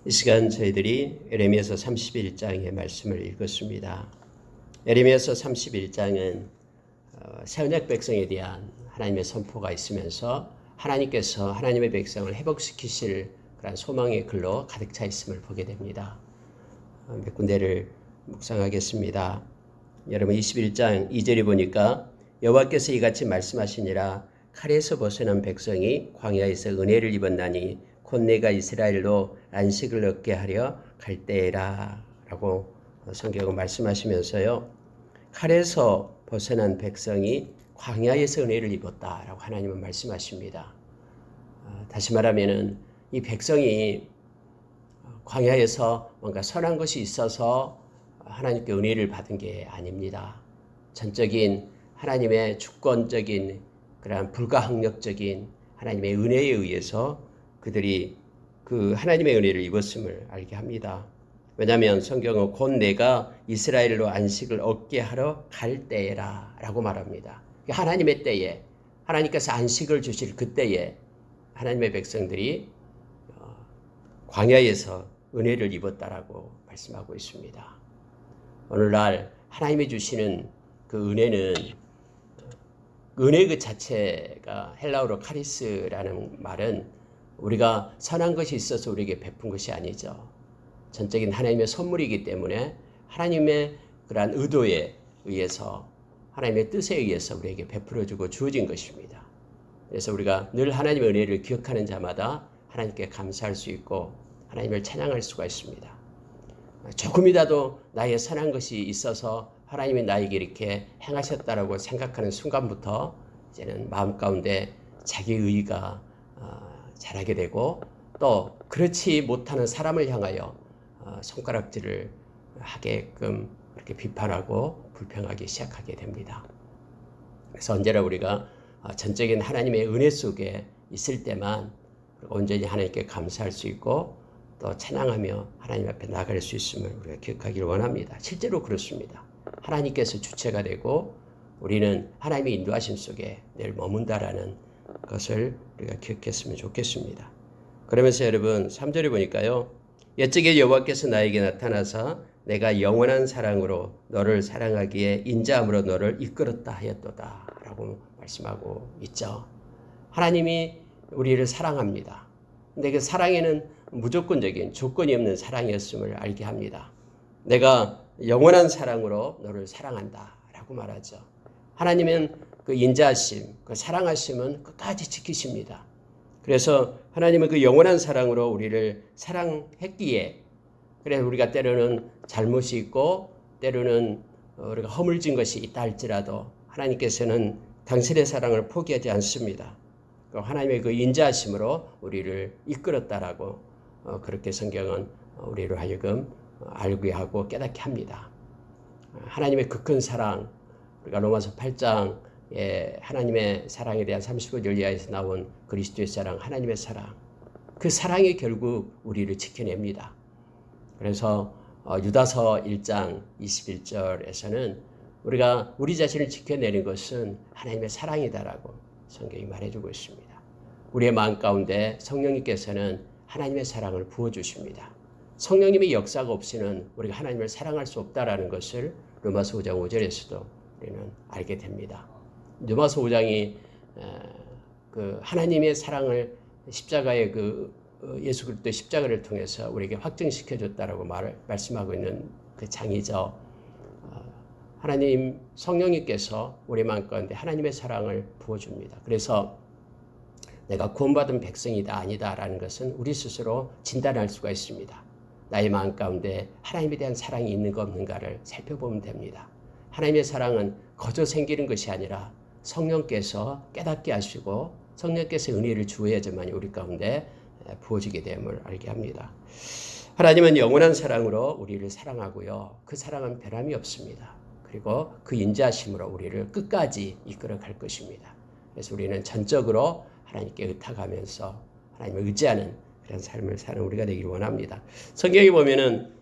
이 시간 저희들이 에레미야서 31장의 말씀을 읽었습니다. 에레미야서 31장은 새언약 백성에 대한 하나님의 선포가 있으면서 하나님께서 하나님의 백성을 회복시키실 그런 소망의 글로 가득 차 있음을 보게 됩니다. 몇 군데를 묵상하겠습니다. 여러분 21장 2절에 보니까 여호와께서 이같이 말씀하시니라. 칼에서 벗어난 백성이 광야에서 은혜를 입었나니 곧 내가 이스라엘로 안식을 얻게 하려 갈 때라 라고 성경은 말씀하시면서요. 칼에서 벗어난 백성이 광야에서 은혜를 입었다라고 하나님은 말씀하십니다. 다시 말하면은 이 백성이 광야에서 뭔가 선한 것이 있어서 하나님께 은혜를 받은 게 아닙니다. 전적인 하나님의 주권적인 그러한 불가항력적인 하나님의 은혜에 의해서 그들이 그 하나님의 은혜를 입었음을 알게 합니다. 왜냐하면 성경은 곧 내가 이스라엘로 안식을 얻게 하러 갈 때라 라고 말합니다. 하나님의 때에 하나님께서 안식을 주실 그때에 하나님의 백성들이 광야에서 은혜를 입었다라고 말씀하고 있습니다. 오늘날 하나님이 주시는 그 은혜는 은혜 그 자체가 헬라어로 카리스라는 말은 우리가 선한 것이 있어서 우리에게 베푼 것이 아니죠. 전적인 하나님의 선물이기 때문에 하나님의 그러한 의도에 의해서 하나님의 뜻에 의해서 우리에게 베풀어주고 주어진 것입니다. 그래서 우리가 늘 하나님의 은혜를 기억하는 자마다 하나님께 감사할 수 있고 하나님을 찬양할 수가 있습니다. 조금이라도 나의 선한 것이 있어서 하나님이 나에게 이렇게 행하셨다라고 생각하는 순간부터 이제는 마음 가운데 자기 의의가 자라게 되고 또 그렇지 못하는 사람을 향하여 손가락질을 하게끔 그렇게 비판하고 불평하기 시작하게 됩니다. 그래서 언제나 우리가 전적인 하나님의 은혜 속에 있을 때만 온전히 하나님께 감사할 수 있고 또 찬양하며 하나님 앞에 나갈 수 있음을 우리가 기억하기를 원합니다. 실제로 그렇습니다. 하나님께서 주체가 되고 우리는 하나님의 인도하심 속에 늘 머문다라는 것을 우리가 기억했으면 좋겠습니다. 그러면서 여러분 3절에 보니까요. 옛적에 여호와께서 나에게 나타나사 내가 영원한 사랑으로 너를 사랑하기에 인자함으로 너를 이끌었다 하였도다 라고 말씀하고 있죠. 하나님이 우리를 사랑합니다. 근데 그 사랑에는 무조건적인 조건이 없는 사랑이었음을 알게 합니다. 내가 영원한 사랑으로 너를 사랑한다 라고 말하죠. 하나님은 그 인자하심, 그 사랑하심은 끝까지 지키십니다. 그래서 하나님은 그 영원한 사랑으로 우리를 사랑했기에 그래서 우리가 때로는 잘못이 있고 때로는 우리가 허물진 것이 있다 할지라도 하나님께서는 당신의 사랑을 포기하지 않습니다. 하나님의 그 인자하심으로 우리를 이끌었다라고 그렇게 성경은 우리로 하여금 알게 하고 깨닫게 합니다. 하나님의 그 큰 사랑, 우리가 로마서 8장에 하나님의 사랑에 대한 35절 이하에서 나온 그리스도의 사랑, 하나님의 사랑, 그 사랑이 결국 우리를 지켜냅니다. 그래서 유다서 1장 21절에서는 우리가 우리 자신을 지켜내는 것은 하나님의 사랑이다라고 성경이 말해주고 있습니다. 우리의 마음 가운데 성령님께서는 하나님의 사랑을 부어주십니다. 성령님의 역사가 없이는 우리가 하나님을 사랑할 수 없다라는 것을 로마서 5장 5절에서도 우리는 알게 됩니다. 로마서 5장이 그 하나님의 사랑을 십자가의 그 예수 그리스도의 십자가를 통해서 우리에게 확증시켜줬다라고 말씀하고 있는 그 장이죠. 하나님 성령님께서 우리 마음 가운데 하나님의 사랑을 부어줍니다. 그래서 내가 구원받은 백성이다 아니다라는 것은 우리 스스로 진단할 수가 있습니다. 나의 마음 가운데 하나님에 대한 사랑이 있는가 없는가를 살펴보면 됩니다. 하나님의 사랑은 거저 생기는 것이 아니라 성령께서 깨닫게 하시고 성령께서 은혜를 주어야지만 우리 가운데 부어지게 됨을 알게 합니다. 하나님은 영원한 사랑으로 우리를 사랑하고요. 그 사랑은 변함이 없습니다. 그리고 그 인자하심으로 우리를 끝까지 이끌어 갈 것입니다. 그래서 우리는 전적으로 하나님께 의탁하면서 하나님을 의지하는 그런 삶을 사는 우리가 되기를 원합니다. 성경에 보면은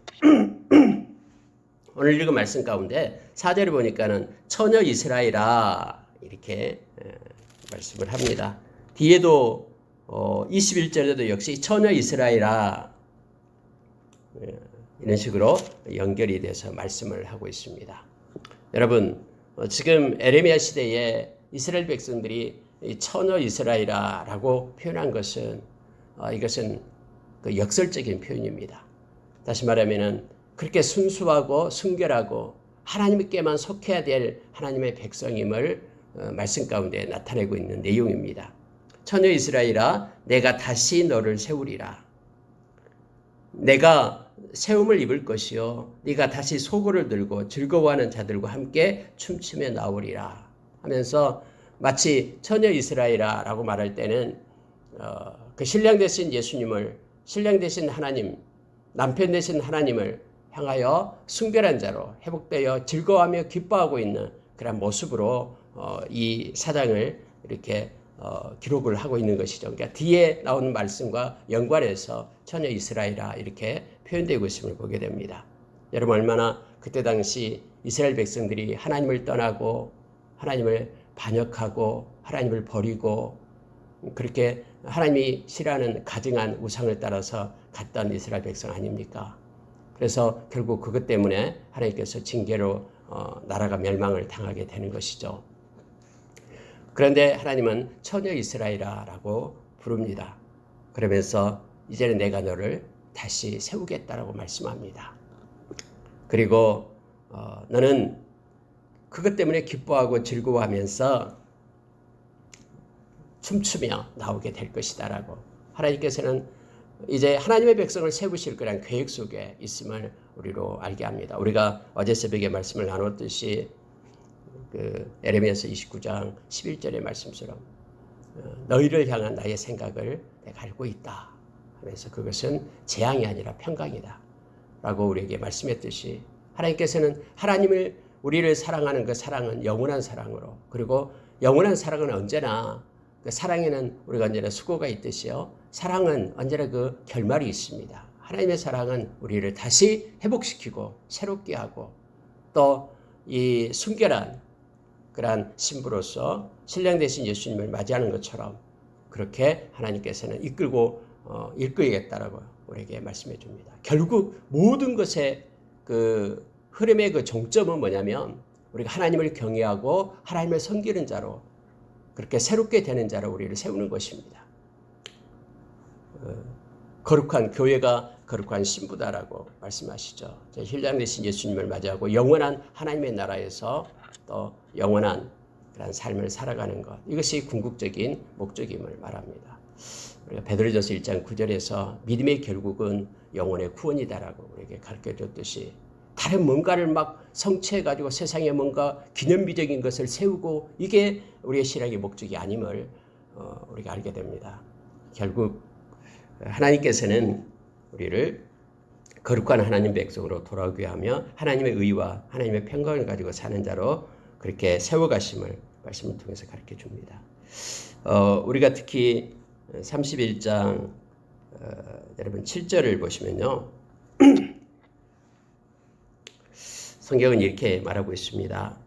오늘 읽은 말씀 가운데 4절에 보니까는 처녀 이스라엘아 이렇게 말씀을 합니다. 뒤에도 21절에도 역시 처녀 이스라엘아 이런 식으로 연결이 돼서 말씀을 하고 있습니다. 여러분, 지금 에레미야 시대에 이스라엘 백성들이 처녀 이스라엘이라고 표현한 것은 이것은 그 역설적인 표현입니다. 다시 말하면은 그렇게 순수하고 순결하고 하나님께만 속해야 될 하나님의 백성임을 말씀 가운데 나타내고 있는 내용입니다. 처녀 이스라엘아, 내가 다시 너를 세우리라. 내가 세움을 입을 것이요 네가 다시 소고를 들고 즐거워하는 자들과 함께 춤추며 나오리라 하면서 마치 처녀 이스라엘이라고 말할 때는 그 신랑 되신 예수님을, 신랑 되신 하나님, 남편 되신 하나님을 향하여 순결한 자로 회복되어 즐거워하며 기뻐하고 있는 그런 모습으로 이 사장을 이렇게 기록을 하고 있는 것이죠. 그러니까 뒤에 나오는 말씀과 연관해서 처녀 이스라엘아 이렇게 표현되고 있음을 보게 됩니다. 여러분, 얼마나 그때 당시 이스라엘 백성들이 하나님을 떠나고 하나님을 반역하고 하나님을 버리고 그렇게 하나님이 싫어하는 가증한 우상을 따라서 갔던 이스라엘 백성 아닙니까? 그래서 결국 그것 때문에 하나님께서 징계로 나라가 멸망을 당하게 되는 것이죠. 그런데 하나님은 처녀 이스라엘이라고 부릅니다. 그러면서 이제는 내가 너를 다시 세우겠다라고 말씀합니다. 그리고 너는 그것 때문에 기뻐하고 즐거워하면서 춤추며 나오게 될 것이다라고 하나님께서는 이제 하나님의 백성을 세우실 거란 계획 속에 있음을 우리로 알게 합니다. 우리가 어제 새벽에 말씀을 나눴듯이 그 에레미야서 29장 11절의 말씀처럼 너희를 향한 나의 생각을 내가 알고 있다 하면서 그것은 재앙이 아니라 평강이다 라고 우리에게 말씀했듯이 하나님께서는 우리를 사랑하는 그 사랑은 영원한 사랑으로, 그리고 영원한 사랑은 언제나 그 사랑에는 우리가 언제나 수고가 있듯이요, 사랑은 언제나 그 결말이 있습니다. 하나님의 사랑은 우리를 다시 회복시키고 새롭게 하고 또 이 순결한 그러한 신부로서 신랑 되신 예수님을 맞이하는 것처럼 그렇게 하나님께서는 이끌겠다라고 우리에게 말씀해 줍니다. 결국 모든 것의 그 흐름의 그 종점은 뭐냐면 우리가 하나님을 경외하고 하나님을 섬기는 자로, 그렇게 새롭게 되는 자로 우리를 세우는 것입니다. 거룩한 교회가 거룩한 신부다라고 말씀하시죠. 신랑 되신 예수님을 맞이하고 영원한 하나님의 나라에서 또 영원한 그런 삶을 살아가는 것, 이것이 궁극적인 목적임을 말합니다. 우리가 베드로전서 1장 9절에서 믿음의 결국은 영혼의 구원이다라고 우리에게 가르쳐줬듯이 다른 뭔가를 막 성취해가지고 세상에 뭔가 기념비적인 것을 세우고 이게 우리의 신앙의 목적이 아님을 우리가 알게 됩니다. 결국 하나님께서는 우리를 거룩한 하나님 백성으로 돌아오게 하며 하나님의 의와 하나님의 평강을 가지고 사는 자로 그렇게 세워가심을 말씀을 통해서 가르쳐 줍니다. 우리가 특히 31장 여러분 7절을 보시면요. 성경은 이렇게 말하고 있습니다.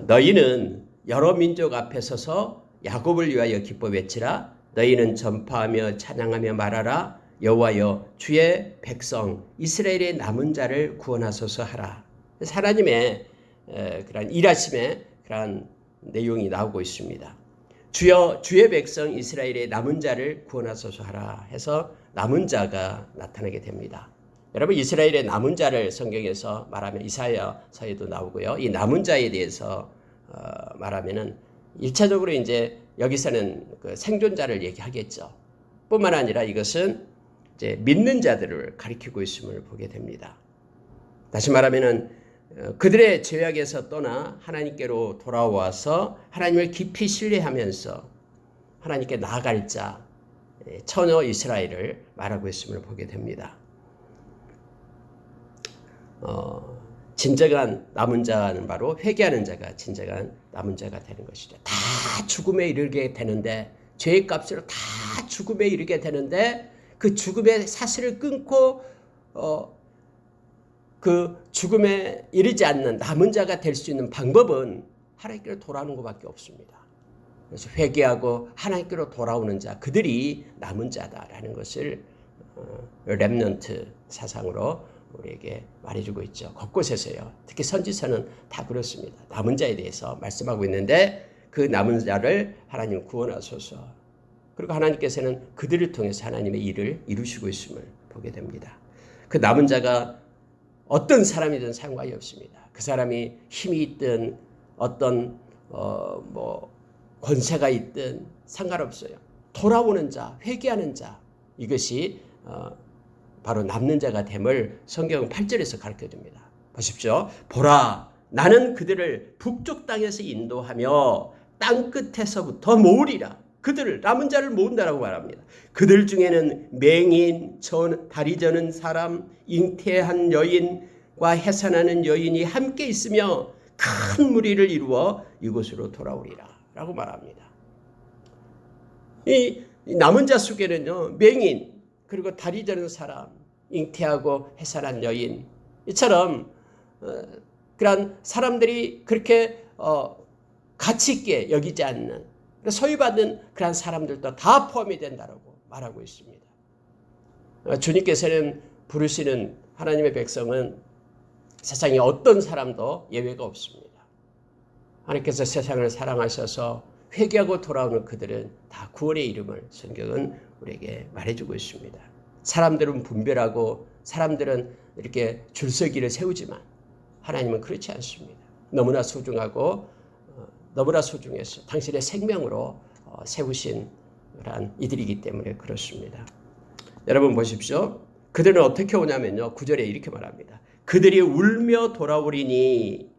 너희는 여러 민족 앞에 서서 야곱을 위하여 기뻐 외치라. 너희는 전파하며 찬양하며 말하라. 여호와여 주의 백성 이스라엘의 남은 자를 구원하소서 하라. 하나님의 그런 일하심의 그런 내용이 나오고 있습니다. 주의 백성 이스라엘의 남은 자를 구원하소서 하라 해서 남은 자가 나타나게 됩니다. 여러분, 이스라엘의 남은 자를 성경에서 말하면 이사야서에도 나오고요. 이 남은 자에 대해서 말하면은 1차적으로 이제 여기서는 그 생존자를 얘기하겠죠. 뿐만 아니라 이것은 이제 믿는 자들을 가리키고 있음을 보게 됩니다. 다시 말하면은 그들의 죄악에서 떠나 하나님께로 돌아와서 하나님을 깊이 신뢰하면서 하나님께 나아갈 자, 처녀 이스라엘을 말하고 있음을 보게 됩니다. 진정한 남은 자는 바로 회개하는 자가 진정한 남은 자가 되는 것이죠. 다 죽음에 이르게 되는데, 죄의 값으로 다 죽음에 이르게 되는데 그 죽음의 사슬을 끊고 그 죽음에 이르지 않는 남은 자가 될 수 있는 방법은 하나님께로 돌아오는 것밖에 없습니다. 그래서 회개하고 하나님께로 돌아오는 자, 그들이 남은 자다라는 것을 렘넌트 사상으로 우리에게 말해주고 있죠. 곳곳에서요. 특히 선지서는 다 그렇습니다. 남은 자에 대해서 말씀하고 있는데 그 남은 자를 하나님 구원하소서. 그리고 하나님께서는 그들을 통해서 하나님의 일을 이루시고 있음을 보게 됩니다. 그 남은 자가 어떤 사람이든 상관이 없습니다. 그 사람이 힘이 있든 어떤 권세가 있든 상관없어요. 돌아오는 자, 회개하는 자, 이것이 바로 남는 자가 됨을 성경은 8절에서 가르쳐줍니다. 보십시오. 보라, 나는 그들을 북쪽 땅에서 인도하며 땅 끝에서부터 모으리라. 그들을, 남은 자를 모은다라고 말합니다. 그들 중에는 맹인, 다리 저는 사람, 잉태한 여인과 해산하는 여인이 함께 있으며 큰 무리를 이루어 이곳으로 돌아오리라 라고 말합니다. 이 남은 자 속에는요, 맹인, 그리고 다리 저는 사람, 잉태하고 해산한 여인, 이처럼 그런 사람들이 그렇게 가치 있게 여기지 않는, 소유받는 그런 사람들도 다 포함이 된다고 말하고 있습니다. 주님께서는 부르시는 하나님의 백성은 세상에 어떤 사람도 예외가 없습니다. 하나님께서 세상을 사랑하셔서 회개하고 돌아오는 그들은 다 구원의 이름을 성경은 우리에게 말해주고 있습니다. 사람들은 분별하고 사람들은 이렇게 줄서기를 세우지만 하나님은 그렇지 않습니다. 너무나 소중하고 너무나 소중해서 당신의 생명으로 세우신 그런 이들이기 때문에 그렇습니다. 여러분 보십시오. 그들은 어떻게 오냐면요. 9절에 이렇게 말합니다. 그들이 울며 돌아오리니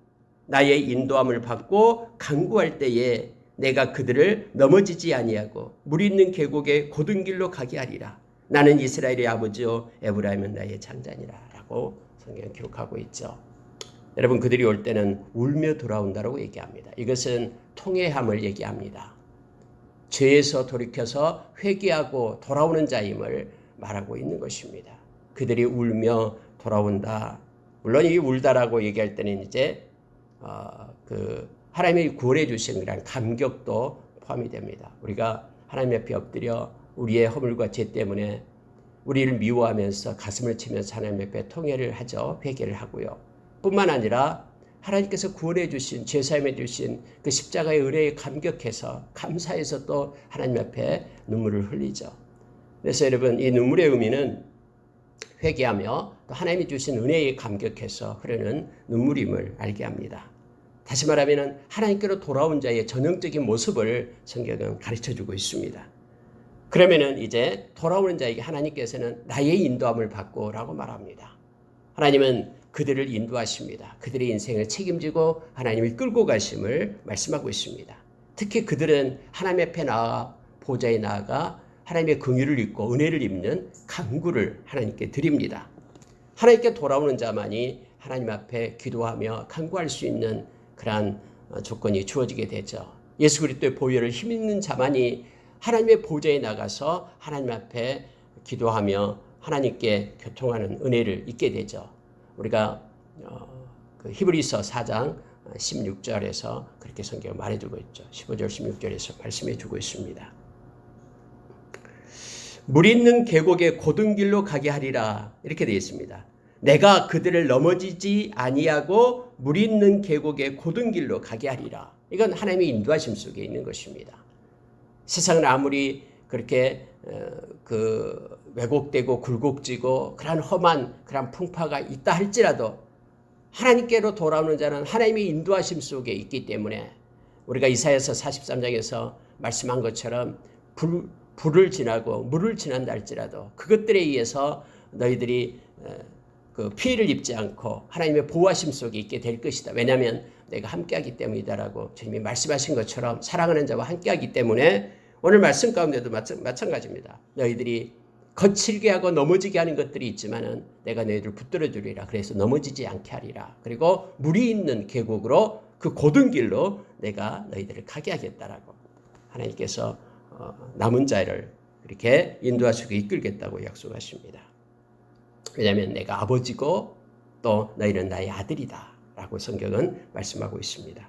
나의 인도함을 받고 간구할 때에 내가 그들을 넘어지지 아니하고 물 있는 계곡에 곧은 길로 가게 하리라. 나는 이스라엘의 아버지요 에브라임은 나의 장자니라 라고 성경에 기록하고 있죠. 여러분 그들이 올 때는 울며 돌아온다고 얘기합니다. 이것은 통회함을 얘기합니다. 죄에서 돌이켜서 회개하고 돌아오는 자임을 말하고 있는 것입니다. 그들이 울며 돌아온다. 물론 이 울다라고 얘기할 때는 이제 하나님이 구원해 주신 그런 감격도 포함이 됩니다. 우리가 하나님 앞에 엎드려 우리의 허물과 죄 때문에 우리를 미워하면서 가슴을 치면서 하나님 앞에 통회를 하죠. 회개를 하고요. 뿐만 아니라 하나님께서 구원해 주신, 죄사함해 주신 그 십자가의 은혜에 감격해서 감사해서 또 하나님 앞에 눈물을 흘리죠. 그래서 여러분 이 눈물의 의미는 회개하며 또 하나님이 주신 은혜에 감격해서 흐르는 눈물임을 알게 합니다. 다시 말하면 하나님께로 돌아온 자의 전형적인 모습을 성경은 가르쳐주고 있습니다. 그러면은 이제 돌아오는 자에게 하나님께서는 나의 인도함을 받고라고 말합니다. 하나님은 그들을 인도하십니다. 그들의 인생을 책임지고 하나님이 끌고 가심을 말씀하고 있습니다. 특히 그들은 하나님 앞에 나아 보좌에 나아가 하나님의 긍휼을 입고 은혜를 입는 간구를 하나님께 드립니다. 하나님께 돌아오는 자만이 하나님 앞에 기도하며 간구할 수 있는 그러한 조건이 주어지게 되죠. 예수 그리스도의 보혈을 힘있는 자만이 하나님의 보좌에 나가서 하나님 앞에 기도하며 하나님께 교통하는 은혜를 입게 되죠. 우리가 히브리서 4장 16절에서 그렇게 성경을 말해주고 있죠. 15절 16절에서 말씀해주고 있습니다. 물 있는 계곡에 곧은 길로 가게 하리라 이렇게 되어 있습니다. 내가 그들을 넘어지지 아니하고 물 있는 계곡에 곧은 길로 가게 하리라. 이건 하나님의 인도하심 속에 있는 것입니다. 세상은 아무리 그렇게 왜곡되고 굴곡지고 그런 험한 그런 풍파가 있다 할지라도 하나님께로 돌아오는 자는 하나님의 인도하심 속에 있기 때문에 우리가 이사야서 43장에서 말씀한 것처럼 불을 지나고 물을 지난다 할지라도 그것들에 의해서 너희들이 그 피해를 입지 않고 하나님의 보호하심 속에 있게 될 것이다. 왜냐하면 내가 함께하기 때문이다라고 주님이 말씀하신 것처럼 사랑하는 자와 함께하기 때문에 오늘 말씀 가운데도 마찬가지입니다. 너희들이 거칠게 하고 넘어지게 하는 것들이 있지만은 내가 너희들을 붙들어 주리라. 그래서 넘어지지 않게 하리라. 그리고 물이 있는 계곡으로 그 곧은 길로 내가 너희들을 가게 하겠다라고 하나님께서 남은 자를 그렇게 인도하시고 이끌겠다고 약속하십니다. 왜냐하면 내가 아버지고 또 너희는 나의 아들이다 라고 성경은 말씀하고 있습니다.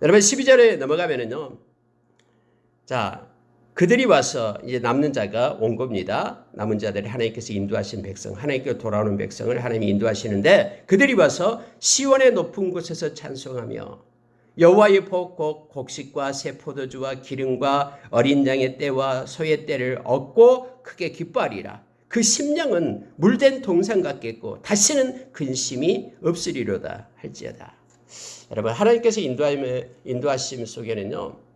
여러분 12절에 넘어가면은요. 자, 그들이 와서 이제 남는 자가 온 겁니다. 남은 자들이 하나님께서 인도하신 백성, 하나님께로 돌아오는 백성을 하나님이 인도하시는데 그들이 와서 시온의 높은 곳에서 찬송하며 여호와의 복 곧 곡식과 새 포도주와 기름과 어린 양의 떼와 소의 떼를 얻고 크게 기뻐하리라. 그 심령은 물된 동상 같겠고 다시는 근심이 없으리로다 할지어다. 여러분 하나님께서 인도하심 속에는요.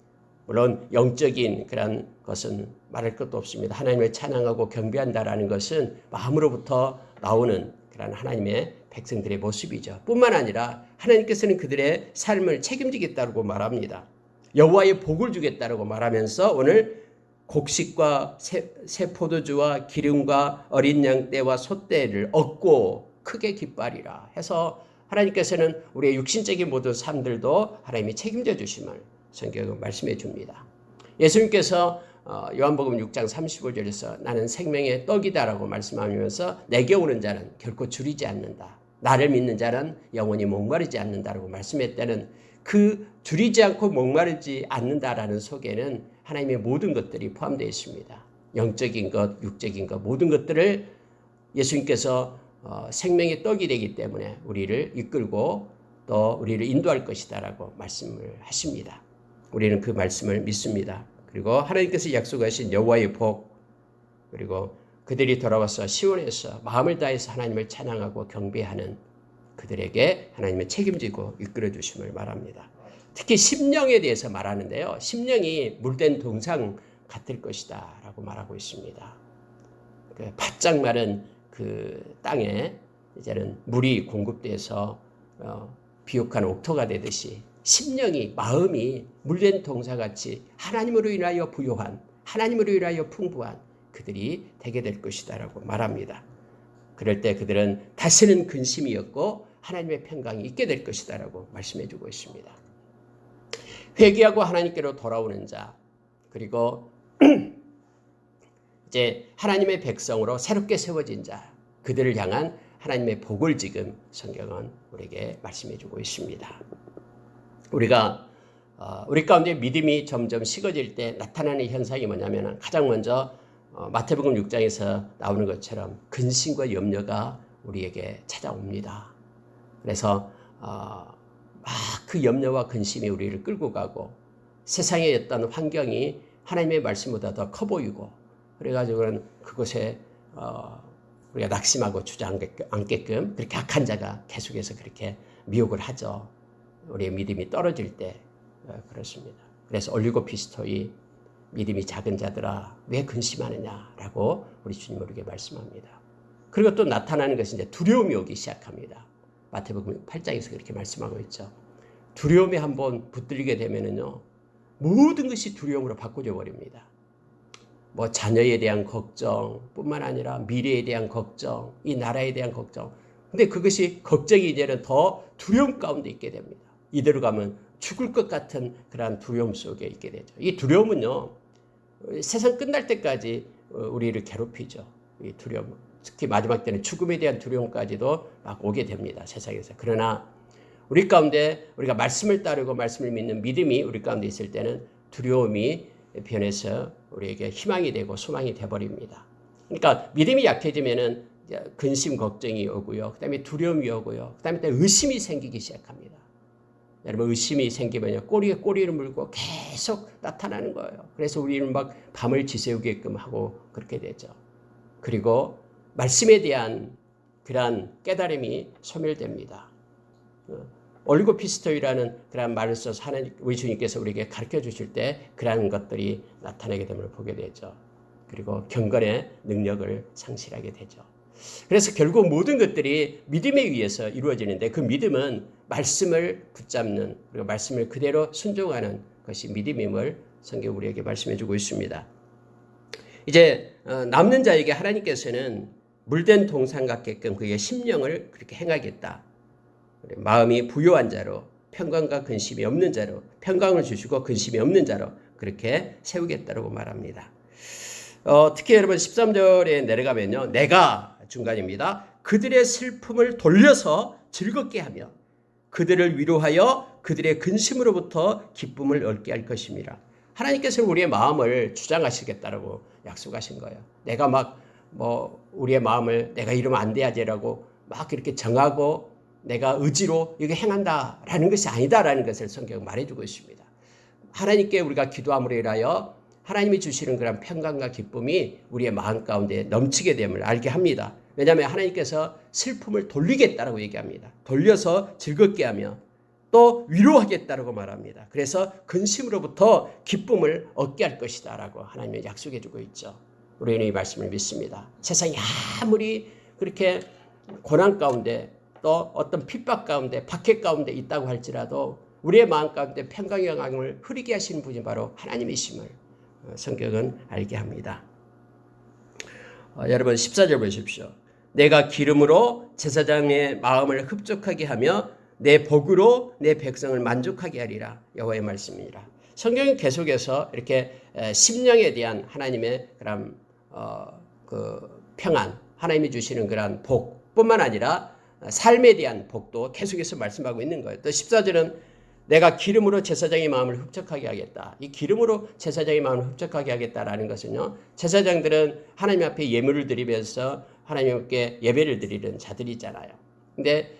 물론 영적인 그런 것은 말할 것도 없습니다. 하나님을 찬양하고 경배한다라는 것은 마음으로부터 나오는 그런 하나님의 백성들의 모습이죠. 뿐만 아니라 하나님께서는 그들의 삶을 책임지겠다고 말합니다. 여호와의 복을 주겠다고 말하면서 오늘 곡식과 새 포도주와 기름과 어린 양떼와 소떼를 얻고 크게 기뻐하리라 해서 하나님께서는 우리의 육신적인 모든 삶들도 하나님이 책임져 주심을 성경은 말씀해 줍니다. 예수님께서 요한복음 6장 35절에서 나는 생명의 떡이다라고 말씀하면서 내게 오는 자는 결코 줄이지 않는다. 나를 믿는 자는 영원히 목마르지 않는다라고 말씀했다는 그 줄이지 않고 목마르지 않는다라는 속에는 하나님의 모든 것들이 포함되어 있습니다. 영적인 것, 육적인 것 모든 것들을 예수님께서 생명의 떡이 되기 때문에 우리를 이끌고 또 우리를 인도할 것이다라고 말씀을 하십니다. 우리는 그 말씀을 믿습니다. 그리고 하나님께서 약속하신 여호와의 복 그리고 그들이 돌아와서 시온에서 마음을 다해서 하나님을 찬양하고 경배하는 그들에게 하나님의 책임지고 이끌어 주심을 말합니다. 특히 심령에 대해서 말하는데요. 심령이 물된 동상 같을 것이다 라고 말하고 있습니다. 바짝 마른 그 땅에 이제는 물이 공급돼서 비옥한 옥토가 되듯이 심령이 마음이 물된 동사같이 하나님으로 인하여 부요한 하나님으로 인하여 풍부한 그들이 되게 될 것이다라고 말합니다. 그럴 때 그들은 다시는 근심이 없고 하나님의 평강이 있게 될 것이다라고 말씀해 주고 있습니다. 회개하고 하나님께로 돌아오는 자 그리고 이제 하나님의 백성으로 새롭게 세워진 자 그들을 향한 하나님의 복을 지금 성경은 우리에게 말씀해 주고 있습니다. 우리 가운데 믿음이 점점 식어질 때 나타나는 현상이 뭐냐면 가장 먼저 마태복음 6장에서 나오는 것처럼 근심과 염려가 우리에게 찾아옵니다. 그래서 막 그 염려와 근심이 우리를 끌고 가고 세상의 어떤 환경이 하나님의 말씀보다 더 커 보이고 그래가지고는 그곳에 우리가 낙심하고 주저앉게끔 그렇게 악한 자가 계속해서 그렇게 미혹을 하죠. 우리의 믿음이 떨어질 때 그렇습니다. 그래서 올리고피스토이 믿음이 작은 자들아 왜 근심하느냐라고 우리 주님 우리에게 말씀합니다. 그리고 또 나타나는 것이 이제 두려움이 오기 시작합니다. 마태복음 8장에서 그렇게 말씀하고 있죠. 두려움에 한번 붙들리게 되면은요 모든 것이 두려움으로 바꿔져 버립니다. 뭐 자녀에 대한 걱정뿐만 아니라 미래에 대한 걱정, 이 나라에 대한 걱정. 근데 그것이 걱정이 이제는 더 두려움 가운데 있게 됩니다. 이대로 가면 죽을 것 같은 그러한 두려움 속에 있게 되죠. 이 두려움은요 세상 끝날 때까지 우리를 괴롭히죠. 이 두려움, 특히 마지막 때는 죽음에 대한 두려움까지도 막 오게 됩니다. 세상에서. 그러나 우리 가운데 우리가 말씀을 따르고 말씀을 믿는 믿음이 우리 가운데 있을 때는 두려움이 변해서 우리에게 희망이 되고 소망이 되어버립니다. 그러니까 믿음이 약해지면은 근심 걱정이 오고요. 그 다음에 두려움이 오고요. 그 다음에 의심이 생기기 시작합니다. 여러분 의심이 생기면요 꼬리에 꼬리를 물고 계속 나타나는 거예요. 그래서 우리는 막 밤을 지새우게끔 하고 그렇게 되죠. 그리고 말씀에 대한 그러한 깨달음이 소멸됩니다. 올리고피스토이라는 그런 말을 써서 하나님 우리 주님께서 우리에게 가르쳐 주실 때 그러한 것들이 나타나게 됨을 보게 되죠. 그리고 경건의 능력을 상실하게 되죠. 그래서 결국 모든 것들이 믿음에 의해서 이루어지는데 그 믿음은 말씀을 붙잡는 그리고 말씀을 그대로 순종하는 것이 믿음임을 성경 우리에게 말씀해 주고 있습니다. 이제 남는 자에게 하나님께서는 물된 동상 같게끔 그의 심령을 그렇게 행하겠다. 마음이 부요한 자로 평강과 근심이 없는 자로 평강을 주시고 근심이 없는 자로 그렇게 세우겠다고 말합니다. 특히 여러분 13절에 내려가면요. 내가 중간입니다. 그들의 슬픔을 돌려서 즐겁게 하며 그들을 위로하여 그들의 근심으로부터 기쁨을 얻게 할 것입니다. 하나님께서는 우리의 마음을 주장하시겠다라고 약속하신 거예요. 내가 막 우리의 마음을 내가 이러면 안 돼야지라고 막 이렇게 정하고 내가 의지로 이거 행한다라는 것이 아니다라는 것을 성경은 말해주고 있습니다. 하나님께 우리가 기도함으로 인하여 하나님이 주시는 그런 평강과 기쁨이 우리의 마음 가운데 넘치게 됨을 알게 합니다. 왜냐하면 하나님께서 슬픔을 돌리겠다라고 얘기합니다. 돌려서 즐겁게 하며 또 위로하겠다라고 말합니다. 그래서 근심으로부터 기쁨을 얻게 할 것이다 라고 하나님은 약속해 주고 있죠. 우리는 이 말씀을 믿습니다. 세상이 아무리 그렇게 고난 가운데 또 어떤 핍박 가운데 박해 가운데 있다고 할지라도 우리의 마음 가운데 평강의 영광을 흐리게 하시는 분이 바로 하나님이심을 성경은 알게 합니다. 여러분 14절 보십시오. 내가 기름으로 제사장의 마음을 흡족하게 하며 내 복으로 내 백성을 만족하게 하리라. 여호와의 말씀이니라. 성경은 계속해서 이렇게 심령에 대한 하나님의 그런 그 평안, 하나님이 주시는 그런 복뿐만 아니라 삶에 대한 복도 계속해서 말씀하고 있는 거예요. 또 14절은 내가 기름으로 제사장의 마음을 흡족하게 하겠다. 이 기름으로 제사장의 마음을 흡족하게 하겠다라는 것은요. 제사장들은 하나님 앞에 예물을 드리면서 하나님께 예배를 드리는 자들이잖아요. 근데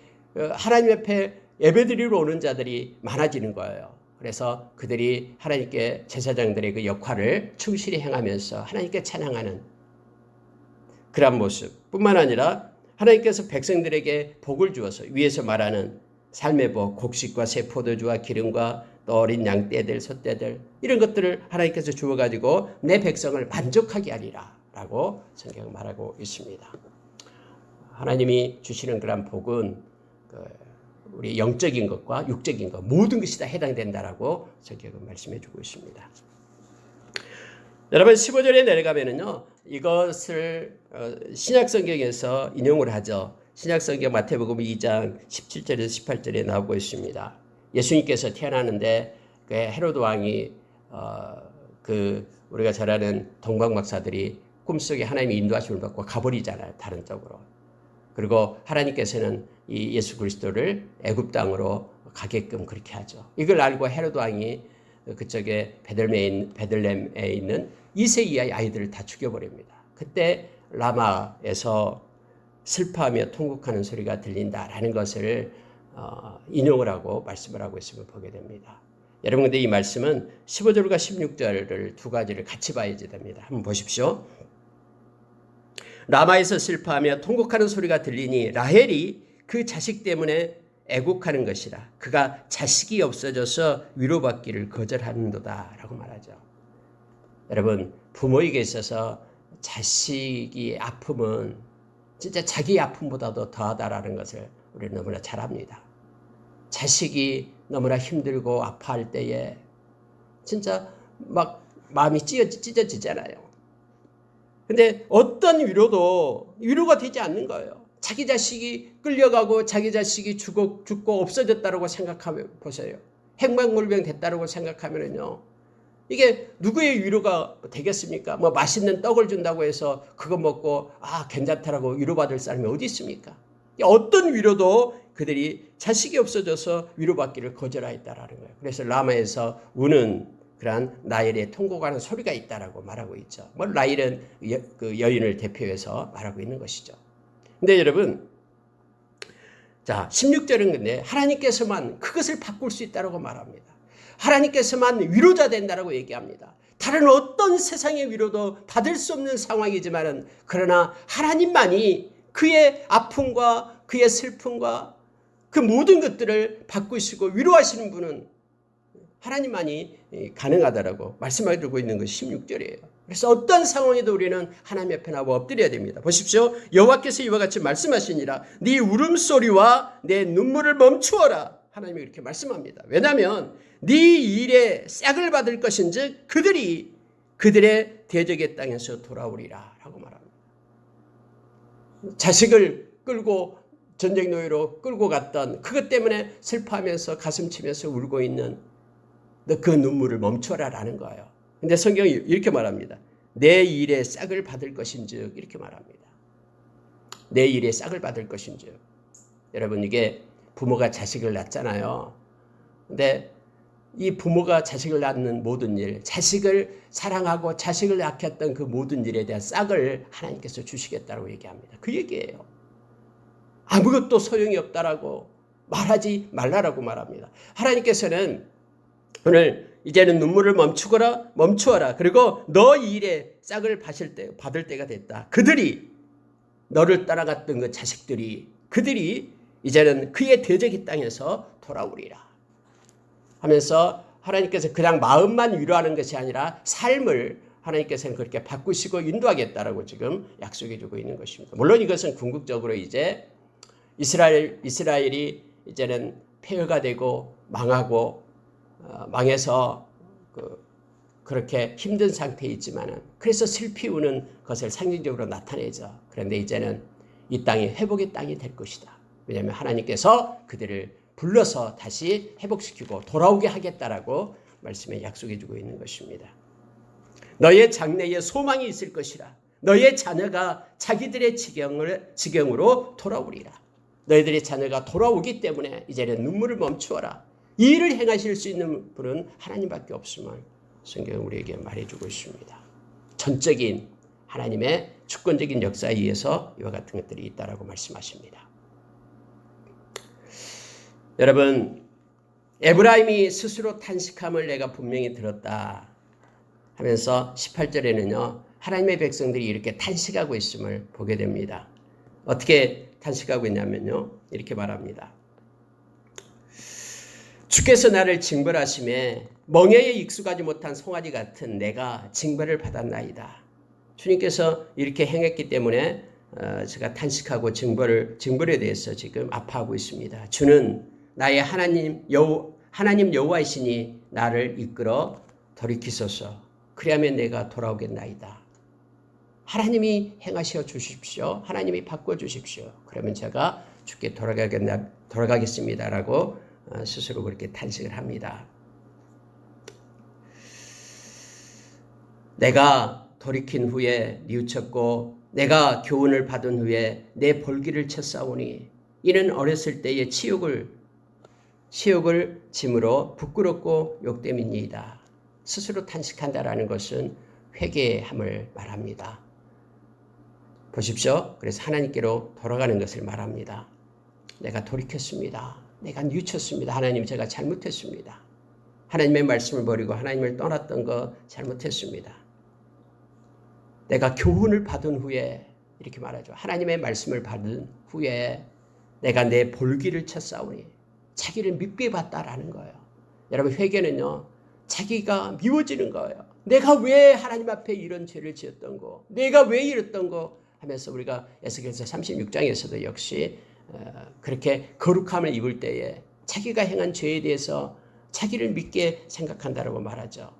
하나님 앞에 예배 드리러 오는 자들이 많아지는 거예요. 그래서 그들이 하나님께 제사장들의 그 역할을 충실히 행하면서 하나님께 찬양하는 그런 모습뿐만 아니라 하나님께서 백성들에게 복을 주어서 위에서 말하는 삶의 복, 곡식과 새 포도주와 기름과 또 어린 양떼들, 소떼들 이런 것들을 하나님께서 주어가지고 내 백성을 만족하게 하리라 라고 성경은 말하고 있습니다. 하나님이 주시는 그런 복은 우리 영적인 것과 육적인 것 모든 것이 다 해당된다라고 성경은 말씀해 주고 있습니다. 여러분 15절에 내려가면은요. 이것을 신약 성경에서 인용을 하죠. 신약 성경 마태복음 2장 17절에서 18절에 나오고 있습니다. 예수님께서 태어나는데 그 헤로드 왕이 우리가 잘 아는 동방 박사들이 꿈속에 하나님의 인도하심을 받고 가버리잖아요. 다른 쪽으로. 그리고 하나님께서는 이 예수 그리스도를 애굽 땅으로 가게끔 그렇게 하죠. 이걸 알고 헤로드 왕이 그쪽에 베들레헴에 있는 2세 이하의 아이들을 다 죽여버립니다. 그때 라마에서 슬퍼하며 통곡하는 소리가 들린다라는 것을 인용을 하고 말씀을 하고 있음을 보게 됩니다. 여러분 근데 이 말씀은 15절과 16절을 두 가지를 같이 봐야 됩니다. 한번 보십시오. 라마에서 슬퍼하며 통곡하는 소리가 들리니 라헬이 그 자식 때문에 애곡하는 것이라. 그가 자식이 없어져서 위로받기를 거절하는도다 라고 말하죠. 여러분 부모에게 있어서 자식이 아픔은 진짜 자기 아픔보다도 더하다라는 것을 우리는 너무나 잘 압니다. 자식이 너무나 힘들고 아파할 때에 진짜 막 마음이 찢어지잖아요. 근데 어떤 위로도 위로가 되지 않는 거예요. 자기 자식이 끌려가고 자기 자식이 죽고 없어졌다고 생각하면 보세요. 행방불명 됐다고 생각하면요. 이게 누구의 위로가 되겠습니까? 뭐 맛있는 떡을 준다고 해서 그거 먹고 괜찮다라고 위로받을 사람이 어디 있습니까? 어떤 위로도 그들이 자식이 없어져서 위로받기를 거절하였다라는 거예요. 그래서 라마에서 우는 그러한 라헬의 통곡하는 소리가 있다라고 말하고 있죠. 뭐 라헬은 그 여인을 대표해서 말하고 있는 것이죠. 근데 여러분, 자 16절은 근데 하나님께서만 그것을 바꿀 수 있다라고 말합니다. 하나님께서만 위로자 된다라고 얘기합니다. 다른 어떤 세상의 위로도 받을 수 없는 상황이지만은 그러나 하나님만이 그의 아픔과 그의 슬픔과 그 모든 것들을 바꾸시고 위로하시는 분은 하나님만이 가능하다라고 말씀해주고 있는 것이 16절이에요. 그래서 어떤 상황에도 우리는 하나님 앞에 나와 엎드려야 됩니다. 보십시오. 여호와께서 이와 같이 말씀하시니라. 네 울음소리와 내 눈물을 멈추어라. 하나님이 이렇게 말씀합니다. 왜냐하면 네 일에 싹을 받을 것인즉 그들이 그들의 대적의 땅에서 돌아오리라 라고 말합니다. 자식을 끌고 전쟁 노예로 끌고 갔던 그것 때문에 슬퍼하면서 가슴 치면서 울고 있는 너 그 눈물을 멈춰라라는 거예요. 근데 성경이 이렇게 말합니다. 내 일에 싹을 받을 것인즉 이렇게 말합니다. 내 일에 싹을 받을 것인즉. 여러분 이게 부모가 자식을 낳잖아요. 근데 이 부모가 자식을 낳는 모든 일, 자식을 사랑하고 자식을 낳겠던 그 모든 일에 대한 싹을 하나님께서 주시겠다고 얘기합니다. 그 얘기예요. 아무것도 소용이 없다라고 말하지 말라라고 말합니다. 하나님께서는 오늘 이제는 눈물을 멈추어라. 그리고 너 이 일에 싹을 받을 때가 됐다. 그들이 너를 따라갔던 그 자식들이 그들이 이제는 그의 대적의 땅에서 돌아오리라 하면서 하나님께서 그냥 마음만 위로하는 것이 아니라 삶을 하나님께서는 그렇게 바꾸시고 인도하겠다라고 지금 약속해 주고 있는 것입니다. 물론 이것은 궁극적으로 이제 이스라엘이 이제는 폐허가 되고 망하고 망해서 그렇게 힘든 상태에 있지만은 그래서 슬피 우는 것을 상징적으로 나타내죠. 그런데 이제는 이 땅이 회복의 땅이 될 것이다. 왜냐하면 하나님께서 그들을 불러서 다시 회복시키고 돌아오게 하겠다라고 말씀에 약속해 주고 있는 것입니다. 너의 장래에 소망이 있을 것이라. 너의 자녀가 자기들의 지경으로 돌아오리라. 너희들의 자녀가 돌아오기 때문에 이제는 눈물을 멈추어라. 이 일을 행하실 수 있는 분은 하나님밖에 없음을 성경은 우리에게 말해주고 있습니다. 전적인 하나님의 주권적인 역사에 의해서 이와 같은 것들이 있다라고 말씀하십니다. 여러분, 에브라임이 스스로 탄식함을 내가 분명히 들었다 하면서 18절에는요. 하나님의 백성들이 이렇게 탄식하고 있음을 보게 됩니다. 어떻게 탄식하고 있냐면요. 이렇게 말합니다. 주께서 나를 징벌하심에 멍에에 익숙하지 못한 송아지 같은 내가 징벌을 받았나이다. 주님께서 이렇게 행했기 때문에 제가 탄식하고 징벌에 대해서 지금 아파하고 있습니다. 주는 나의 하나님 여호와이시니 나를 이끌어 돌이키소서. 그리하면 내가 돌아오겠나이다. 하나님이 행하셔 주십시오. 하나님이 바꿔 주십시오. 그러면 제가 주께 돌아가겠습니다라고 스스로 그렇게 탄식을 합니다. 내가 돌이킨 후에 뉘우쳤고 내가 교훈을 받은 후에 내 볼기를 쳤사오니 이는 어렸을 때의 치욕을 짐으로 부끄럽고 욕됨이니이다. 스스로 탄식한다라는 것은 회개함을 말합니다. 보십시오. 그래서 하나님께로 돌아가는 것을 말합니다. 내가 돌이켰습니다. 내가 뉘우쳤습니다. 하나님 제가 잘못했습니다. 하나님의 말씀을 버리고 하나님을 떠났던 거 잘못했습니다. 내가 교훈을 받은 후에 이렇게 말하죠. 하나님의 말씀을 받은 후에 내가 내 볼기를 쳤사오니 자기를 밉게 봤다라는 거예요. 여러분 회개는요. 자기가 미워지는 거예요. 내가 왜 하나님 앞에 이런 죄를 지었던 거 내가 왜 이랬던 거 하면서 우리가 에스겔서 36장에서도 역시 그렇게 거룩함을 입을 때에 자기가 행한 죄에 대해서 자기를 믿게 생각한다라고 말하죠.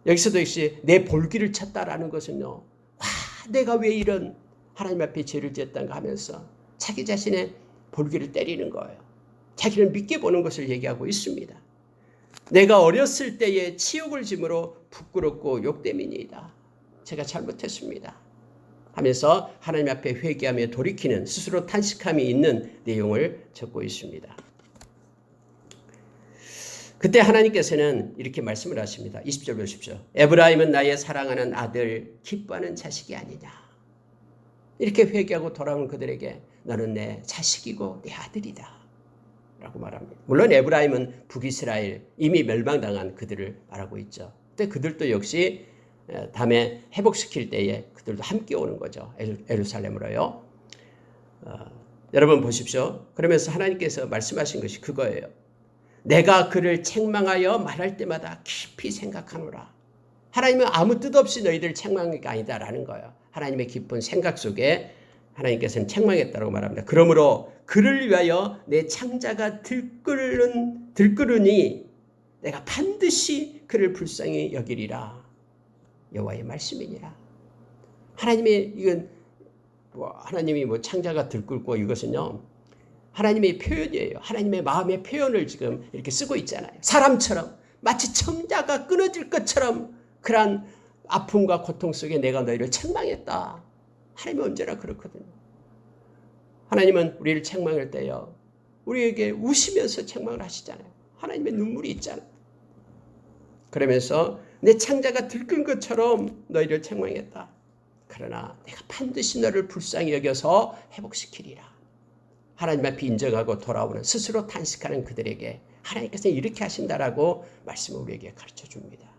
여기서도 역시 내 볼기를 쳤다라는 것은요. 와, 내가 왜 이런 하나님 앞에 죄를 지었던가 하면서 자기 자신의 볼기를 때리는 거예요. 자기를 믿게 보는 것을 얘기하고 있습니다. 내가 어렸을 때의 치욕을 짐으로 부끄럽고 욕됨이니이다. 제가 잘못했습니다. 하면서 하나님 앞에 회개하며 돌이키는 스스로 탄식함이 있는 내용을 적고 있습니다. 그때 하나님께서는 이렇게 말씀을 하십니다. 20절 보십시오. 에브라임은 나의 사랑하는 아들, 기뻐하는 자식이 아니냐. 이렇게 회개하고 돌아온 그들에게 너는 내 자식이고 내 아들이다. 라고 말합니다. 물론 에브라임은 북이스라엘 이미 멸망당한 그들을 말하고 있죠. 근데 그들도 역시 다음에 회복시킬 때에 그들도 함께 오는 거죠. 예루살렘으로요. 여러분 보십시오. 그러면서 하나님께서 말씀하신 것이 그거예요. 내가 그를 책망하여 말할 때마다 깊이 생각하노라. 하나님은 아무 뜻 없이 너희들 책망한 게 아니다라는 거예요. 하나님의 깊은 생각 속에 하나님께서는 책망했다고 말합니다. 그러므로 그를 위하여 내 창자가 들끓으니 내가 반드시 그를 불쌍히 여기리라. 여호와의 말씀이니라. 하나님의 이건 하나님이 창자가 들끓고 이것은요. 하나님의 표현이에요. 하나님의 마음의 표현을 지금 이렇게 쓰고 있잖아요. 사람처럼 마치 창자가 끊어질 것처럼 그러한 아픔과 고통 속에 내가 너희를 책망했다. 하나님은 언제나 그렇거든요. 하나님은 우리를 책망할 때요. 우리에게 우시면서 책망을 하시잖아요. 하나님의 눈물이 있잖아요. 그러면서 내 창자가 들끓은 것처럼 너희를 책망했다. 그러나 내가 반드시 너를 불쌍히 여겨서 회복시키리라. 하나님 앞에 인정하고 돌아오는 스스로 탄식하는 그들에게 하나님께서 이렇게 하신다라고 말씀을 우리에게 가르쳐 줍니다.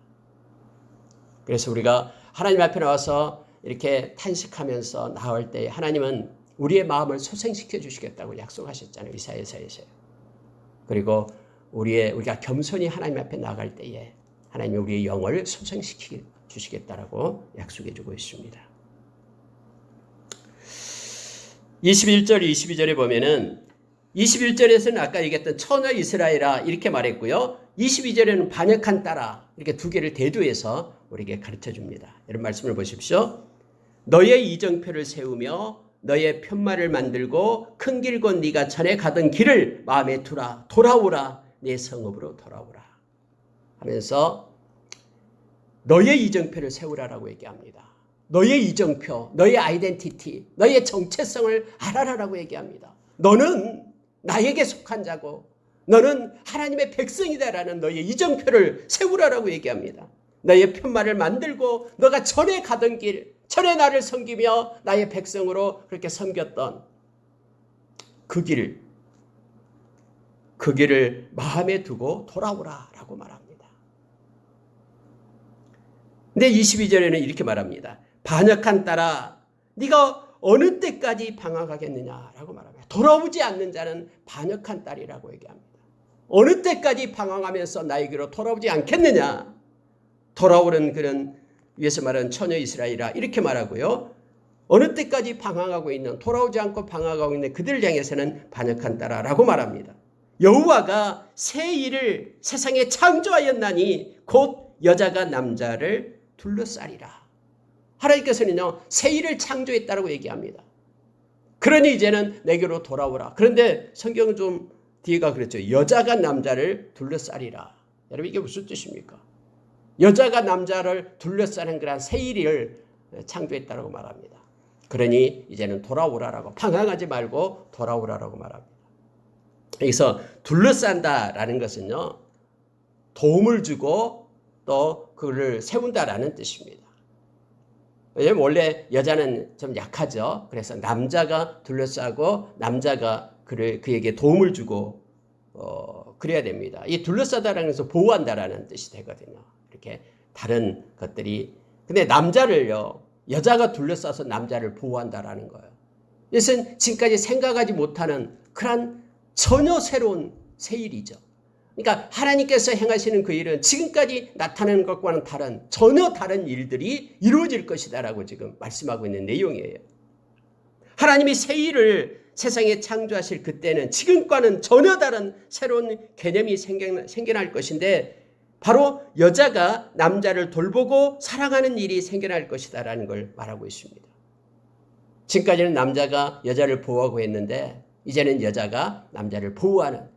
그래서 우리가 하나님 앞에 나와서 이렇게 탄식하면서 나올 때 하나님은 우리의 마음을 소생시켜 주시겠다고 약속하셨잖아요. 이사야서에서요. 그리고 우리가 겸손히 하나님 앞에 나갈 때에 하나님이 우리의 영을 소생시켜 주시겠다라고 약속해 주고 있습니다. 21절, 22절에 보면은 21절에서는 아까 얘기했던 처녀 이스라엘아 이렇게 말했고요. 22절에는 반역한 딸아 이렇게 두 개를 대두해서 우리에게 가르쳐 줍니다. 이런 말씀을 보십시오. 너의 이정표를 세우며 너의 편말을 만들고 큰 길 곧 네가 전에 가던 길을 마음에 두라. 돌아오라. 내 성읍으로 돌아오라. 하면서 너의 이정표를 세우라라고 얘기합니다. 너의 이정표, 너의 아이덴티티, 너의 정체성을 알아라라고 얘기합니다. 너는 나에게 속한 자고 너는 하나님의 백성이다라는 너의 이정표를 세우라라고 얘기합니다. 너의 편말을 만들고 너가 전에 가던 길, 전에 나를 섬기며 나의 백성으로 그렇게 섬겼던 그 길을 마음에 두고 돌아오라라고 말합니다. 근데 22절에는 이렇게 말합니다. 반역한 딸아 네가 어느 때까지 방황하겠느냐라고 말합니다. 돌아오지 않는 자는 반역한 딸이라고 얘기합니다. 어느 때까지 방황하면서 나에게로 돌아오지 않겠느냐. 돌아오는 그런 위에서 말하는 처녀 이스라엘이라 이렇게 말하고요. 어느 때까지 방황하고 있는 돌아오지 않고 방황하고 있는 그들을 향해서는 반역한 딸아라고 말합니다. 여호와가 새 일을 세상에 창조하였나니 곧 여자가 남자를 둘러싸리라. 하나님께서는요 새 일을 창조했다라고 얘기합니다. 그러니 이제는 내게로 돌아오라. 그런데 성경은 좀 뒤에가 그랬죠. 여자가 남자를 둘러싸리라. 여러분 이게 무슨 뜻입니까? 여자가 남자를 둘러싸는 그런 새 일을 창조했다라고 말합니다. 그러니 이제는 돌아오라라고 방황하지 말고 돌아오라라고 말합니다. 여기서 둘러싼다라는 것은요 도움을 주고 또 그를 세운다라는 뜻입니다. 왜냐하면 원래 여자는 좀 약하죠. 그래서 남자가 둘러싸고 남자가 그에게 도움을 주고 그래야 됩니다. 이 둘러싸다라는 것은 보호한다라는 뜻이 되거든요. 이렇게 다른 것들이 근데 남자를요 여자가 둘러싸서 남자를 보호한다라는 거예요. 이것은 지금까지 생각하지 못하는 그런 전혀 새로운 새 일이죠. 그러니까 하나님께서 행하시는 그 일은 지금까지 나타나는 것과는 다른 전혀 다른 일들이 이루어질 것이다라고 지금 말씀하고 있는 내용이에요. 하나님이 새 일을 세상에 창조하실 그때는 지금과는 전혀 다른 새로운 개념이 생겨날 것인데 바로 여자가 남자를 돌보고 사랑하는 일이 생겨날 것이다라는 걸 말하고 있습니다. 지금까지는 남자가 여자를 보호하고 했는데 이제는 여자가 남자를 보호하는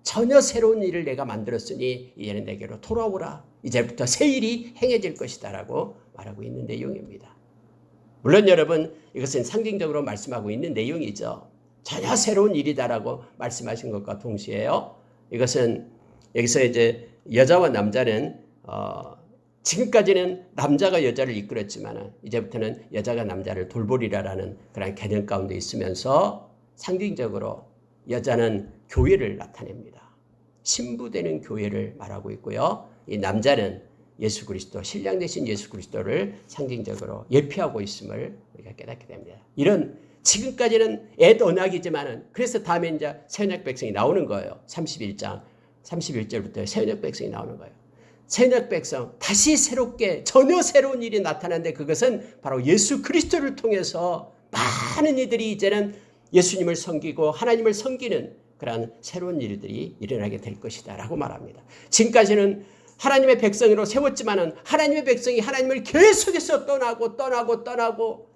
전혀 새로운 일을 내가 만들었으니 이제는 내게로 돌아오라. 이제부터 새 일이 행해질 것이다라고 말하고 있는 내용입니다. 물론 여러분 이것은 상징적으로 말씀하고 있는 내용이죠. 전혀 새로운 일이다라고 말씀하신 것과 동시에요. 이것은 여기서 이제 여자와 남자는 지금까지는 남자가 여자를 이끌었지만 이제부터는 여자가 남자를 돌보리라라는 그런 개념 가운데 있으면서 상징적으로 여자는 교회를 나타냅니다. 신부되는 교회를 말하고 있고요. 이 남자는 예수 그리스도, 신랑 되신 예수 그리스도를 상징적으로 예표하고 있음을 우리가 깨닫게 됩니다. 이런 지금까지는 옛 언약이지만은 그래서 다음에 이제 새 언약 백성이 나오는 거예요. 31장 31절부터 새 언약 백성이 나오는 거예요. 새 언약 백성 다시 새롭게 전혀 새로운 일이 나타나는데 그것은 바로 예수 그리스도를 통해서 많은 이들이 이제는 예수님을 섬기고 하나님을 섬기는 그러한 새로운 일들이 일어나게 될 것이다 라고 말합니다. 지금까지는 하나님의 백성으로 세웠지만은 하나님의 백성이 하나님을 계속해서 떠나고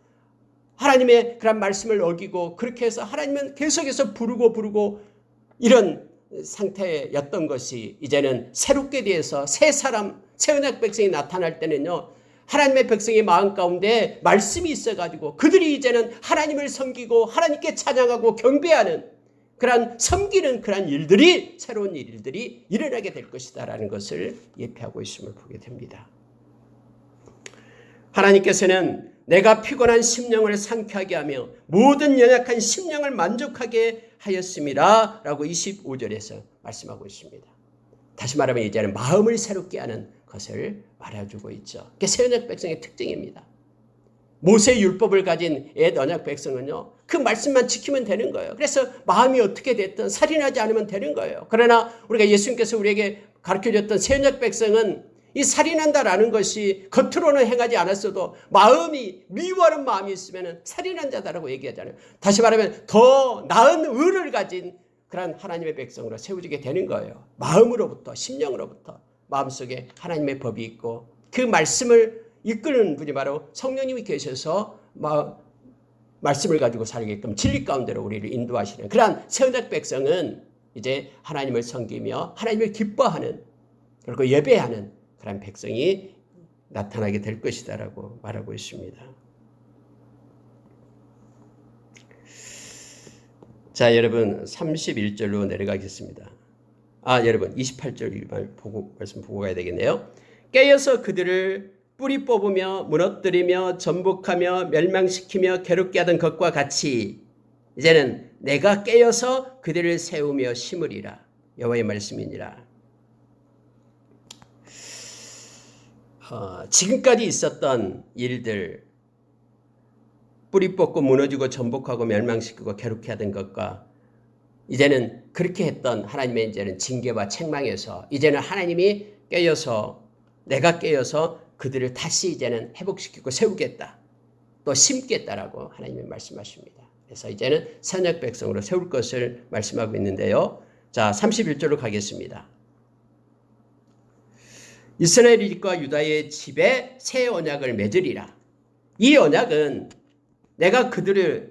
하나님의 그런 말씀을 어기고 그렇게 해서 하나님은 계속해서 부르고 이런 상태였던 것이 이제는 새롭게 대해서 새 언약 백성이 나타날 때는요. 하나님의 백성의 마음 가운데 말씀이 있어가지고 그들이 이제는 하나님을 섬기고 하나님께 찬양하고 경배하는 그러한 섬기는 그러한 일들이 새로운 일들이 일어나게 될 것이다라는 것을 예표하고 있음을 보게 됩니다. 하나님께서는 내가 피곤한 심령을 상쾌하게 하며 모든 연약한 심령을 만족하게 하였습니다 라고 25절에서 말씀하고 있습니다. 다시 말하면 이제는 마음을 새롭게 하는 것을 말해주고 있죠. 그게 새 언약 백성의 특징입니다. 모세의 율법을 가진 옛 언약 백성은요, 그 말씀만 지키면 되는 거예요. 그래서 마음이 어떻게 됐든 살인하지 않으면 되는 거예요. 그러나 우리가 예수님께서 우리에게 가르쳐줬던 새 언약 백성은 이 살인한다라는 것이 겉으로는 행하지 않았어도 마음이 미워하는 마음이 있으면 살인한 자다라고 얘기하잖아요. 다시 말하면 더 나은 의를 가진 그런 하나님의 백성으로 세워지게 되는 거예요. 마음으로부터, 심령으로부터 마음속에 하나님의 법이 있고 그 말씀을 이끄는 분이 바로 성령님이 계셔서 말씀을 가지고 살게끔 진리 가운데로 우리를 인도하시는 그러한 새 언약 백성은 이제 하나님을 섬기며 하나님을 기뻐하는 그리고 예배하는 그런 백성이 나타나게 될 것이다라고 말하고 있습니다. 자, 여러분 31절로 내려가겠습니다. 여러분 28절 말씀 보고 가야 되겠네요. 깨어서 그들을 뿌리 뽑으며 무너뜨리며 전복하며 멸망시키며 괴롭게 하던 것과 같이 이제는 내가 깨어서 그들을 세우며 심으리라. 여호와의 말씀이니라. 지금까지 있었던 일들, 뿌리 뽑고 무너지고 전복하고 멸망시키고 괴롭게 하던 것과 이제는 그렇게 했던 하나님의 이제는 징계와 책망에서 이제는 하나님이 깨어서 내가 깨어서 그들을 다시 이제는 회복시키고 세우겠다. 또 심겠다라고 하나님이 말씀하십니다. 그래서 이제는 새 언약 백성으로 세울 것을 말씀하고 있는데요. 자, 31절로 가겠습니다. 이스라엘 집과 유다의 집에 새 언약을 맺으리라. 이 언약은 내가 그들의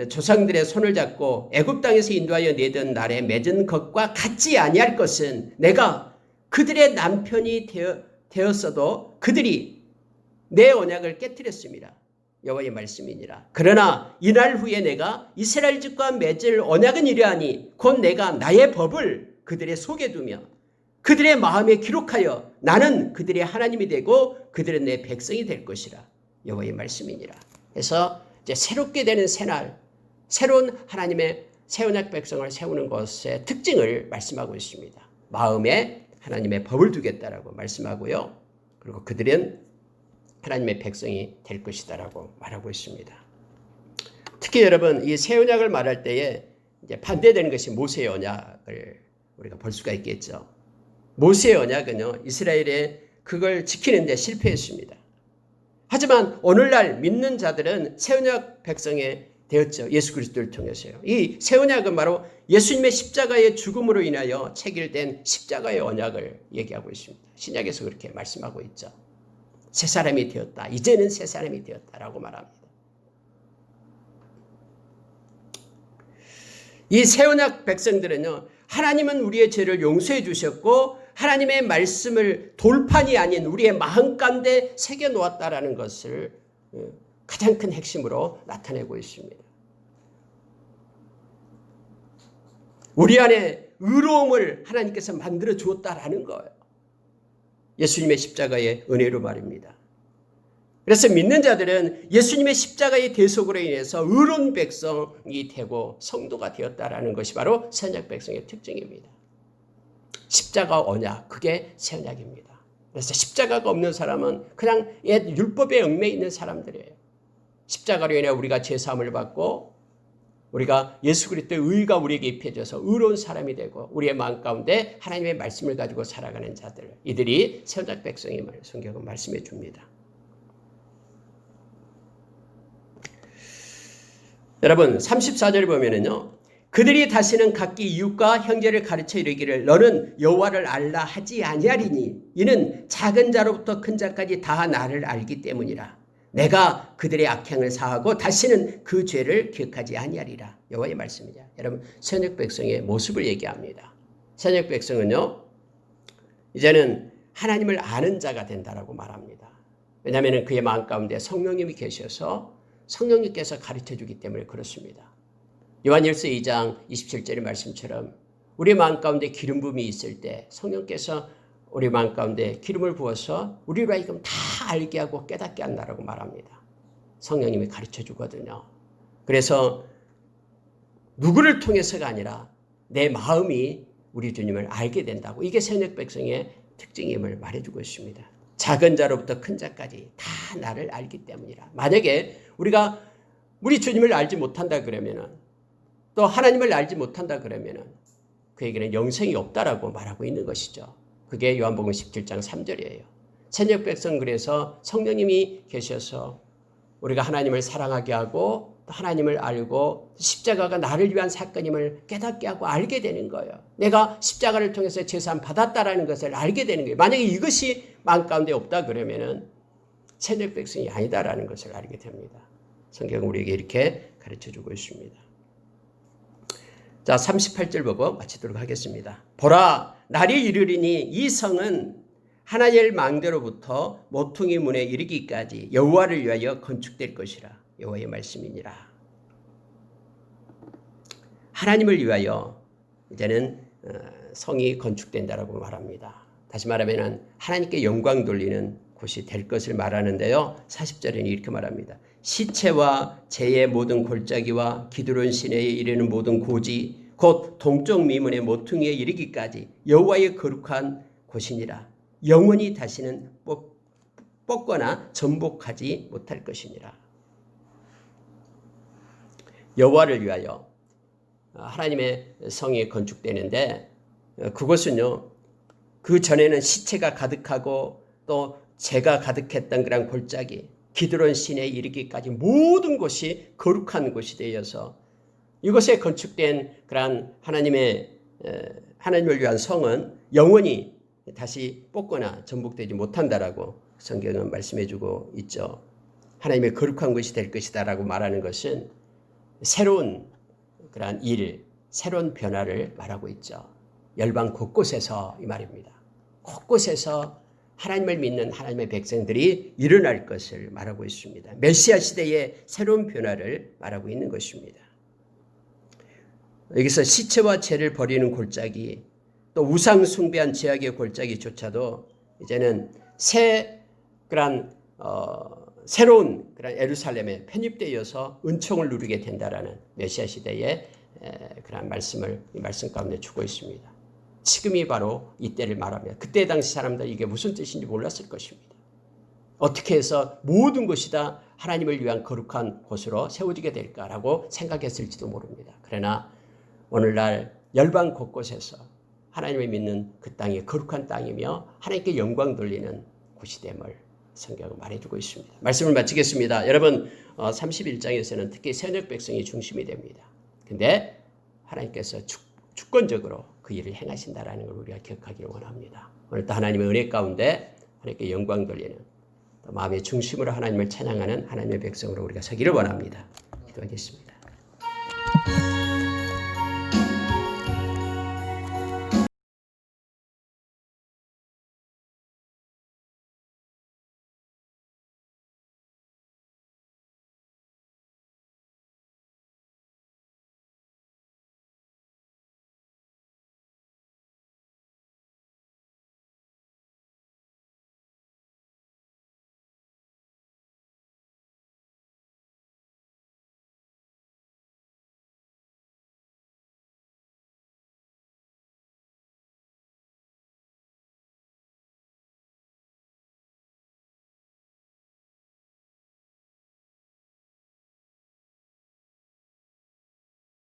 조상들의 손을 잡고 애굽 땅에서 인도하여 내던 날에 맺은 것과 같지 아니할 것은 내가 그들의 남편이 되었어도 그들이 내 언약을 깨뜨렸습니다. 여호와의 말씀이니라. 그러나 이날 후에 내가 이스라엘 집과 맺을 언약은 이러하니 곧 내가 나의 법을 그들의 속에 두며 그들의 마음에 기록하여 나는 그들의 하나님이 되고 그들은 내 백성이 될 것이라. 여호와의 말씀이니라. 그래서 이제 새롭게 되는 새날, 새로운 하나님의 새 언약 백성을 세우는 것의 특징을 말씀하고 있습니다. 마음에 하나님의 법을 두겠다라고 말씀하고요. 그리고 그들은 하나님의 백성이 될 것이다라고 말하고 있습니다. 특히 여러분 이 새 언약을 말할 때에 이제 반대되는 것이 모세의 언약을 우리가 볼 수가 있겠죠. 모세의 언약은요, 이스라엘에 그걸 지키는데 실패했습니다. 하지만 오늘날 믿는 자들은 새 언약 백성이 되었죠. 예수 그리스도를 통해서요. 이 새 언약은 바로 예수님의 십자가의 죽음으로 인하여 체결된 십자가의 언약을 얘기하고 있습니다. 신약에서 그렇게 말씀하고 있죠. 새 사람이 되었다. 이제는 새 사람이 되었다라고 말합니다. 이 새 언약 백성들은요, 하나님은 우리의 죄를 용서해 주셨고 하나님의 말씀을 돌판이 아닌 우리의 마음 가운데 새겨 놓았다라는 것을 가장 큰 핵심으로 나타내고 있습니다. 우리 안에 의로움을 하나님께서 만들어 주었다라는 거예요. 예수님의 십자가의 은혜로 말입니다. 그래서 믿는 자들은 예수님의 십자가의 대속으로 인해서 의로운 백성이 되고 성도가 되었다라는 것이 바로 새 언약 백성의 특징입니다. 십자가 언약, 그게 새 언약입니다. 그래서 십자가가 없는 사람은 그냥 옛 율법에 얽매여 있는 사람들이에요. 십자가로 인해 우리가 죄사함을 받고 우리가 예수 그리스도의 의가 우리에게 입혀져서 의로운 사람이 되고 우리의 마음 가운데 하나님의 말씀을 가지고 살아가는 자들, 이들이 새 언약 백성임을 성경은 말씀해 줍니다. 여러분 34절 보면은요, 그들이 다시는 각기 이웃과 형제를 가르쳐 이르기를 너는 여호와를 알라 하지 아니하리니 이는 작은 자로부터 큰 자까지 다 나를 알기 때문이라. 내가 그들의 악행을 사하고 다시는 그 죄를 기억하지 아니하리라. 여호와의 말씀이죠. 여러분 새 언약 백성의 모습을 얘기합니다. 새 언약 백성은요, 이제는 하나님을 아는 자가 된다라고 말합니다. 왜냐하면 그의 마음 가운데 성령님이 계셔서 성령님께서 가르쳐 주기 때문에 그렇습니다. 요한일서 2장 27절의 말씀처럼 우리 마음 가운데 기름 부음이 있을 때 성령께서 우리 마음 가운데 기름을 부어서 우리로 하여금 다 알게 하고 깨닫게 한다라고 말합니다. 성령님이 가르쳐 주거든요. 그래서 누구를 통해서가 아니라 내 마음이 우리 주님을 알게 된다고, 이게 새녁 백성의 특징임을 말해주고 있습니다. 작은 자로부터 큰 자까지 다 나를 알기 때문이라. 만약에 우리가 우리 주님을 알지 못한다 그러면은, 또 하나님을 알지 못한다 그러면은 그에게는 영생이 없다라고 말하고 있는 것이죠. 그게 요한복음 17장 3절이에요. 새녁 백성, 그래서 성령님이 계셔서 우리가 하나님을 사랑하게 하고 또 하나님을 알고 십자가가 나를 위한 사건임을 깨닫게 하고 알게 되는 거예요. 내가 십자가를 통해서 제사함 받았다라는 것을 알게 되는 거예요. 만약에 이것이 마음 가운데 없다 그러면은 새녁 백성이 아니다라는 것을 알게 됩니다. 성경은 우리에게 이렇게 가르쳐주고 있습니다. 자, 38절 보고 마치도록 하겠습니다. 보라, 날이 이르리니 이 성은 하나님의 망대로부터 모퉁이 문에 이르기까지 여호와를 위하여 건축될 것이라. 여호와의 말씀이니라. 하나님을 위하여 이제는 성이 건축된다라고 말합니다. 다시 말하면 하나님께 영광 돌리는 곳이 될 것을 말하는데요. 40절에는 이렇게 말합니다. 시체와 재의 모든 골짜기와 기드론 시내에 이르는 모든 고지 곧 동쪽 미문의 모퉁이에 이르기까지 여호와의 거룩한 곳이니라. 영원히 다시는 뽑거나 전복하지 못할 것이니라. 여호와를 위하여 하나님의 성이 건축되는데, 그것은요, 그 전에는 시체가 가득하고 또 재가 가득했던 그런 골짜기, 기드론 시내에 이르기까지 모든 곳이 거룩한 곳이 되어서 이곳에 건축된 그러한 하나님을 위한 성은 영원히 다시 뽑거나 전복되지 못한다라고 성경은 말씀해주고 있죠. 하나님의 거룩한 것이 될 것이다라고 말하는 것은 새로운 그러한 일, 새로운 변화를 말하고 있죠. 열방 곳곳에서 이 말입니다. 곳곳에서 하나님을 믿는 하나님의 백성들이 일어날 것을 말하고 있습니다. 메시아 시대의 새로운 변화를 말하고 있는 것입니다. 여기서 시체와 죄를 버리는 골짜기, 또 우상 숭배한 죄악의 골짜기조차도 이제는 새로운 그런 예루살렘에 편입되어서 은총을 누리게 된다라는 메시아 시대의 그런 이 말씀 가운데 주고 있습니다. 지금이 바로 이때를 말합니다. 그때 당시 사람들 이게 무슨 뜻인지 몰랐을 것입니다. 어떻게 해서 모든 것이 다 하나님을 위한 거룩한 곳으로 세워지게 될까라고 생각했을지도 모릅니다. 그러나 오늘날 열방 곳곳에서 하나님을 믿는 그 땅이 거룩한 땅이며 하나님께 영광 돌리는 곳이 됨을 성경은 말해주고 있습니다. 말씀을 마치겠습니다. 여러분, 31장에서는 특히 새녁 백성이 중심이 됩니다. 근데 하나님께서 주권적으로 그 일을 행하신다라는 걸 우리가 기억하기를 원합니다. 오늘도 하나님의 은혜 가운데 하나님께 영광 돌리는, 또 마음의 중심으로 하나님을 찬양하는 하나님의 백성으로 우리가 서기를 원합니다. 기도하겠습니다.